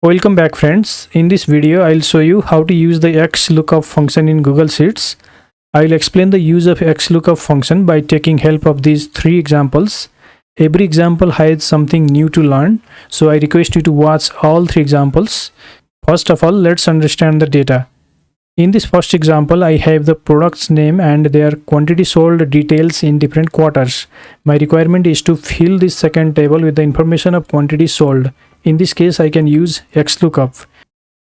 Welcome back friends. In this video, I'll show you how to use the XLOOKUP function in Google Sheets. I'll explain the use of XLOOKUP function by taking help of these three examples. Every example hides something new to learn, so I request you to watch all three examples. First of all, let's understand the data. In this first example, I have the product's name and their quantity sold details in different quarters. My requirement is to fill this second table with the information of quantity sold. In this case, I can use XLOOKUP.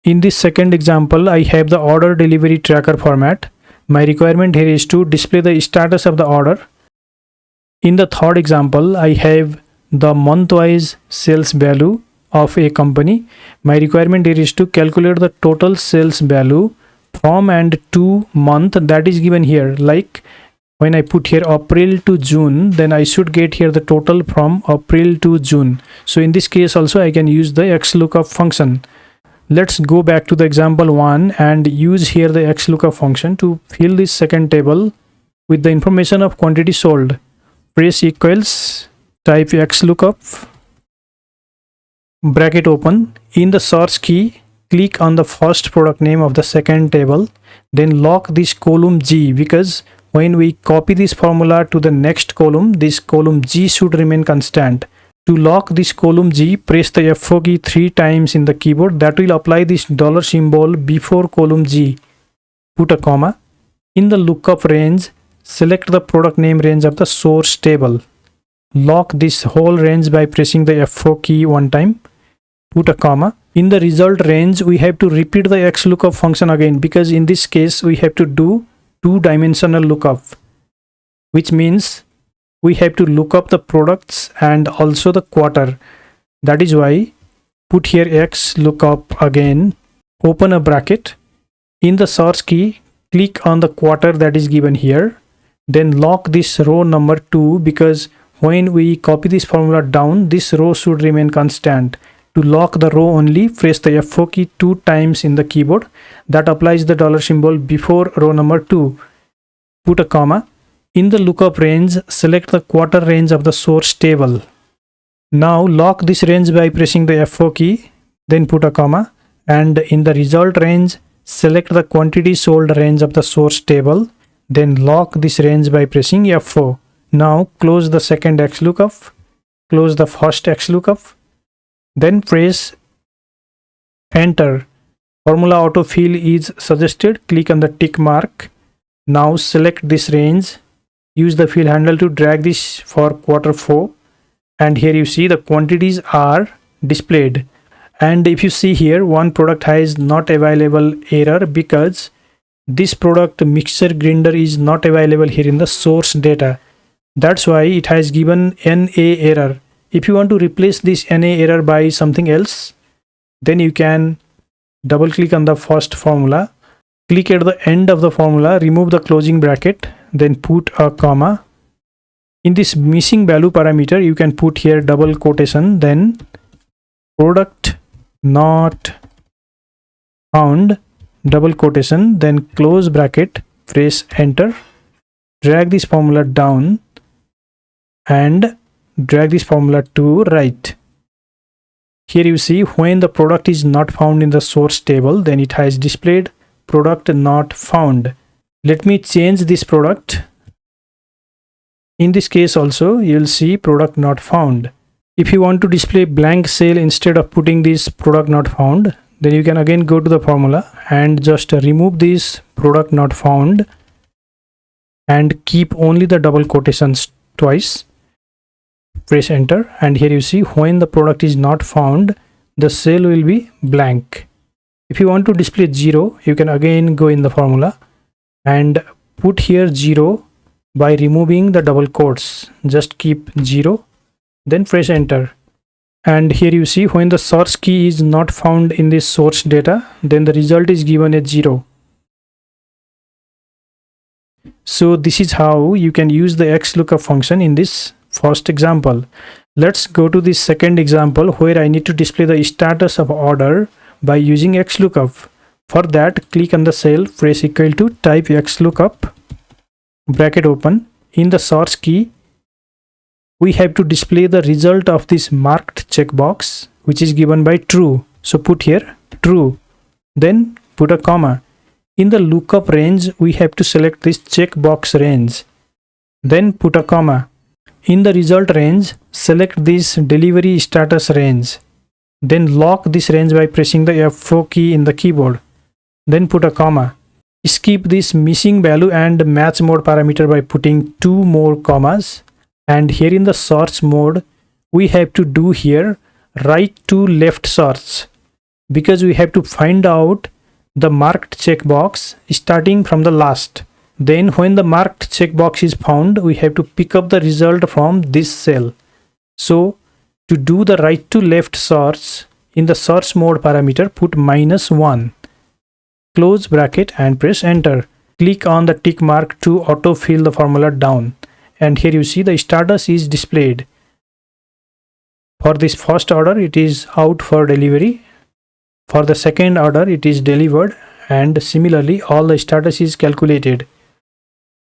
In this second example, I have the order delivery tracker format. My requirement here is to display the status of the order. In the third example, I have the month-wise sales value of a company. My requirement here is to calculate the total sales value from and to month that is given here. Like when I put here April to June, then I should get here the total from April to June. So in this case also I can use the XLOOKUP function. Let's go back to the example 1 and use here the XLOOKUP function to fill this second table with the information of quantity sold. Press equals, type XLOOKUP, bracket open. In the search key, click on the first product name of the second table, then lock this column G, because when we copy this formula to the next column, this column G should remain constant. To lock this column G, press the F4 key 3 times in the keyboard. That will apply this dollar symbol before column G. Put a comma. In the lookup range, select the product name range of the source table. Lock this whole range by pressing the F4 key 1 time. Put a comma. In the result range, we have to repeat the XLOOKUP function again, because in this case we have to do two-dimensional lookup, which means we have to look up the products and also the quarter. That is why put here XLOOKUP again, open a bracket. In the search key, click on the quarter that is given here, then lock this row number 2, because when we copy this formula down, this row should remain constant. To lock the row only, press the F4 key 2 times in the keyboard. That applies the dollar symbol before row number 2. Put a comma. In the lookup range, select the quarter range of the source table. Now lock this range by pressing the F4 key, then put a comma. And in the result range, select the quantity sold range of the source table, then lock this range by pressing F4. Now close the second XLOOKUP, close the first XLOOKUP. Then press enter. Formula autofill is suggested. Click on the tick mark. Now select this range. Use the fill handle to drag this for quarter 4. And here you see the quantities are displayed. And if you see here, one product has not available error because this product mixer grinder is not available here in the source data. That's why it has given NA error. If you want to replace this NA error by something else, then you can double click on the first formula, click at the end of the formula, remove the closing bracket, then put a comma. In this missing value parameter, you can put here double quotation, then product not found, double quotation, then close bracket, press enter, drag this formula down and drag this formula to right. Here you see when the product is not found in the source table, then it has displayed product not found. Let me change this product. In this case also you will see product not found. If you want to display blank cell instead of putting this product not found, then you can again go to the formula and just remove this product not found and keep only the double quotations twice. Press enter, and here you see when the product is not found, the cell will be blank. If you want to display 0, you can again go in the formula and put here 0 by removing the double quotes. Just keep 0, then press enter. And here you see when the source key is not found in this source data, then the result is given as 0. So this is how you can use the XLOOKUP function in this first example. Let's go to the second example where I need to display the status of order by using XLOOKUP. For that, click on the cell, press equal to, type XLOOKUP, bracket open. In the search key, we have to display the result of this marked checkbox, which is given by true. So put here true, then put a comma. In the lookup range, we have to select this checkbox range, then put a comma. In the result range, select this delivery status range, then lock this range by pressing the F4 key in the keyboard, then put a comma. Skip this missing value and match mode parameter by putting 2 more commas. And here in the search mode, we have to do here right to left search, because we have to find out the marked checkbox starting from the last. Then when the marked checkbox is found, we have to pick up the result from this cell. So to do the right to left search, in the search mode parameter, put -1, close bracket and press enter. Click on the tick mark to autofill the formula down. And here you see the status is displayed. For this first order, it is out for delivery. For the second order, it is delivered, and similarly all the status is calculated.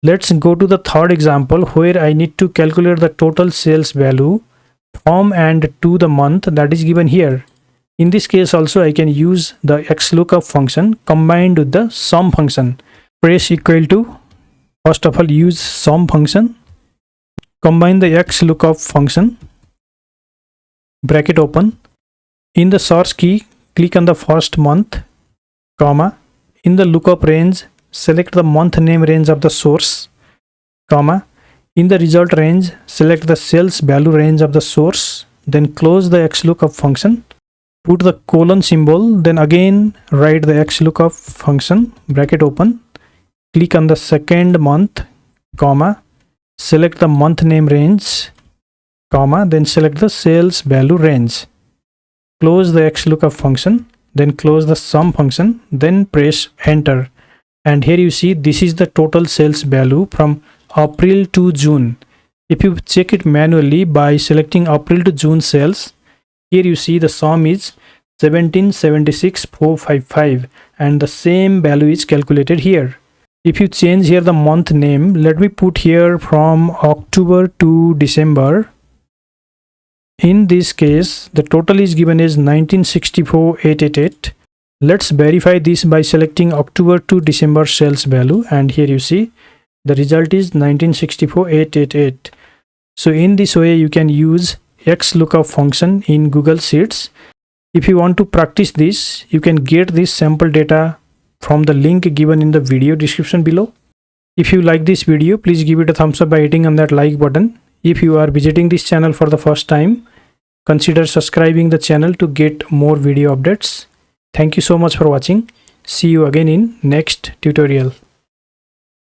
Let's go to the third example where I need to calculate the total sales value from and to the month that is given here. In this case also I can use the XLOOKUP function combined with the sum function. Press equal to, first of all use sum function, combine the XLOOKUP function, bracket open. In the source key, click on the first month, comma. In the lookup range, select the month name range of the source, comma. In the result range, select the sales value range of the source, then close the XLOOKUP function. Put the colon symbol, then again write the XLOOKUP function, bracket open. Click on the second month, comma. Select the month name range, comma. Then select the sales value range. Close the XLOOKUP function, then close the sum function, then press enter. And here you see this is the total sales value from April to June. If you check it manually by selecting April to June sales, here you see the sum is 1776,455 and the same value is calculated here. If you change here the month name, let me put here from October to December. In this case, the total is given as 1964,888. Let's verify this by selecting October to December sales value, and here you see the result is 1964,888. So in this way you can use XLOOKUP function in Google Sheets. If you want to practice this, you can get this sample data from the link given in the video description below. If you like this video, please give it a thumbs up by hitting on that like button. If you are visiting this channel for the first time, consider subscribing the channel to get more video updates. Thank you so much for watching. See you again in next tutorial.